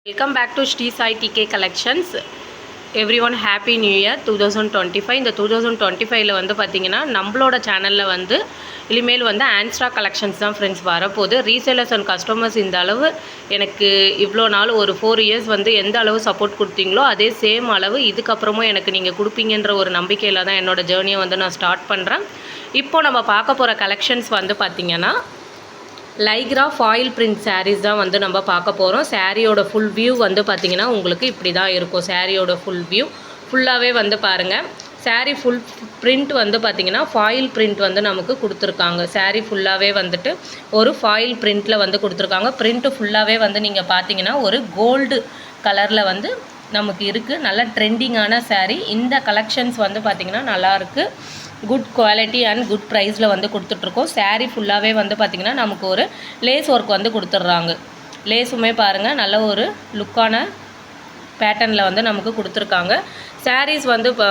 Welcome back to Shri Sai TK Collections. Everyone happy new year 2025. இந்த 2025ல வந்து பார்த்தீங்கன்னா நம்மளோட சேனலில் வந்து இனிமேல் வந்து ஆன்ஸ்ட்ரா கலெக்ஷன்ஸ் தான் ஃப்ரெண்ட்ஸ் வரப்போகுது. ரீசேலர்ஸ் அண்ட் கஸ்டமர்ஸ் இந்த அளவு எனக்கு இவ்வளோ நாள் ஒரு 4 இயர்ஸ் வந்து எந்த அளவு சப்போர்ட் கொடுத்தீங்களோ அதே சேம் அளவு இதுக்கப்புறமும் எனக்கு நீங்கள் கொடுப்பீங்கன்ற ஒரு நம்பிக்கையில் தான் என்னோடய ஜேர்னியை வந்து நான் ஸ்டார்ட் பண்ணுறேன். இப்போ நம்ம பார்க்க போகிற கலெக்ஷன்ஸ் வந்து பார்த்திங்கன்னா லைக்ரா ஃபாயில் பிரிண்ட் சாரீஸ் தான் வந்து நம்ம பார்க்க போகிறோம். சாரியோட ஃபுல் வியூ வந்து பார்த்திங்கன்னா உங்களுக்கு இப்படி தான் இருக்கும். சாரியோட ஃபுல் வியூ ஃபுல்லாகவே வந்து பாருங்கள். சாரீ ஃபுல் பிரிண்ட் வந்து பார்த்திங்கன்னா ஃபாயில் பிரிண்ட் வந்து நமக்கு கொடுத்துருக்காங்க. சாரீ ஃபுல்லாகவே வந்துட்டு ஒரு ஃபாயில் பிரிண்ட்டில் வந்து கொடுத்துருக்காங்க. பிரிண்ட்டு ஃபுல்லாகவே வந்து நீங்கள் பார்த்தீங்கன்னா ஒரு கோல்டு கலரில் வந்து நமக்கு இருக்குது. நல்ல ட்ரெண்டிங்கான சாரீ. இந்த கலெக்ஷன்ஸ் வந்து பார்த்திங்கன்னா நல்லாயிருக்கு. குட் குவாலிட்டி அண்ட் குட் ப்ரைஸில் வந்து கொடுத்துட்ருக்கோம். சாரீ ஃபுல்லாகவே வந்து பார்த்திங்கன்னா நமக்கு ஒரு லேஸ் ஒர்க் வந்து கொடுத்துட்றாங்க. லேஸுமே பாருங்கள் நல்ல ஒரு லுக்கான பேட்டர்னில் வந்து நமக்கு கொடுத்துருக்காங்க. சாரீஸ் வந்து இப்போ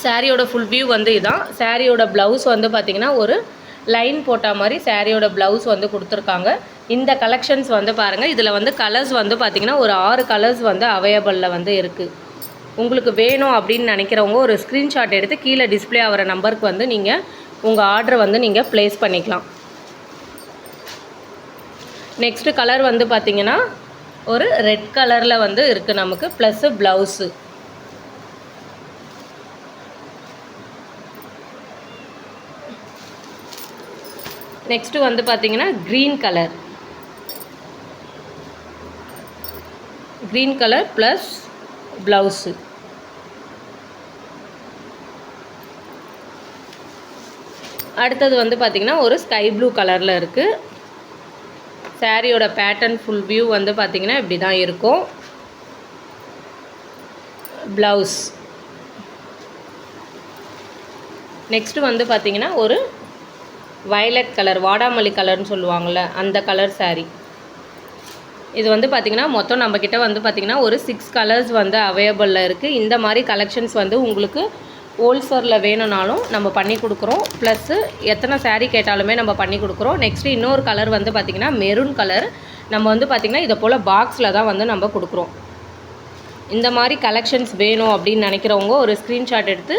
சாரியோட ஃபுல் வியூ வந்து இதான். சாரியோட ப்ளவுஸ் வந்து பார்த்திங்கன்னா ஒரு லைன் போட்ட மாதிரி சாரியோட ப்ளவுஸ் வந்து கொடுத்துருக்காங்க. இந்த கலெக்ஷன்ஸ் வந்து பாருங்கள். இதில் வந்து கலர்ஸ் வந்து பார்த்திங்கன்னா ஒரு 6 கலர்ஸ் வந்து அவைலபிளில் வந்து இருக்குது. உங்களுக்கு வேணும் அப்படின்னு நினைக்கிறவங்க ஒரு ஸ்க்ரீன்ஷாட் எடுத்து கீழே டிஸ்பிளே ஆகிற நம்பருக்கு வந்து நீங்கள் உங்கள் ஆர்டரை வந்து நீங்கள் ப்ளேஸ் பண்ணிக்கலாம். நெக்ஸ்ட்டு கலர் வந்து பார்த்திங்கன்னா ஒரு ரெட் கலரில் வந்து இருக்குது நமக்கு, ப்ளஸ்ஸு ப்ளவுஸு. நெக்ஸ்ட்டு வந்து பார்த்திங்கன்னா க்ரீன் கலர் ப்ளஸ் ப்ளவுஸு. அடுத்தது வந்து பார்த்திங்கன்னா ஒரு ஸ்கை ப்ளூ கலரில் இருக்குது. சாரியோட பேட்டர்ன் ஃபுல் வியூ வந்து பார்த்திங்கன்னா இப்படி தான் இருக்கும். ப்ளவுஸ். நெக்ஸ்ட்டு வந்து பார்த்திங்கன்னா ஒரு வயலட் கலர், வாடாமல்லி கலர்னு சொல்லுவாங்கள்ல அந்த கலர் சாரீ. இது வந்து பார்த்திங்கன்னா மொத்தம் நம்மக்கிட்ட வந்து பார்த்திங்கன்னா ஒரு 6 கலர்ஸ் வந்து அவைலபிளில் இருக்குது. இந்த மாதிரி கலெக்ஷன்ஸ் வந்து உங்களுக்கு ஹோல்சேலில் வேணும்னாலும் நம்ம பண்ணி கொடுக்குறோம். ப்ளஸ்ஸு எத்தனை சாரீ கேட்டாலுமே நம்ம பண்ணி கொடுக்குறோம். நெக்ஸ்ட்டு இன்னொரு கலர் வந்து பார்த்திங்கன்னா மெரூன் கலர். நம்ம வந்து பார்த்திங்கன்னா இதை போல் பாக்ஸில் தான் வந்து நம்ம கொடுக்குறோம். இந்த மாதிரி கலெக்ஷன்ஸ் வேணும் அப்படின்னு நினைக்கிறவங்க ஒரு ஸ்க்ரீன்ஷாட் எடுத்து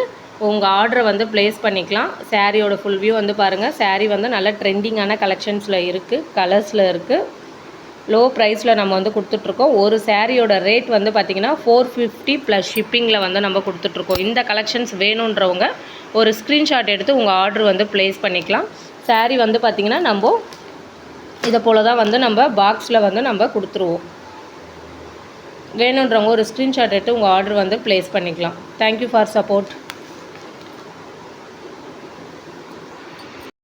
உங்கள் ஆர்டரை வந்து ப்ளேஸ் பண்ணிக்கலாம். சாரியோட ஃபுல் வியூ வந்து பாருங்கள். சாரீ வந்து நல்ல ட்ரெண்டிங்கான கலெக்ஷன்ஸில் இருக்குது, கலர்ஸில் இருக்குது. லோ ப்ரைஸில் நம்ம வந்து கொடுத்துட்ருக்கோம். ஒரு சாரியோட ரேட் வந்து பார்த்திங்கன்னா 450 ப்ளஸ் ஷிப்பிங்கில் வந்து நம்ம கொடுத்துட்ருக்கோம். இந்த கலெக்ஷன்ஸ் வேணுன்றவங்க ஒரு ஸ்க்ரீன்ஷாட் எடுத்து உங்கள் ஆர்டர் வந்து ப்ளேஸ் பண்ணிக்கலாம். சாரீ வந்து பார்த்திங்கன்னா நம்ம இதை போல் தான் வந்து நம்ம பாக்ஸில் வந்து நம்ம கொடுத்துருவோம். வேணுன்றவங்க ஒரு ஸ்க்ரீன்ஷாட் எடுத்து உங்கள் ஆர்டர் வந்து ப்ளேஸ் பண்ணிக்கலாம். Thank you for support.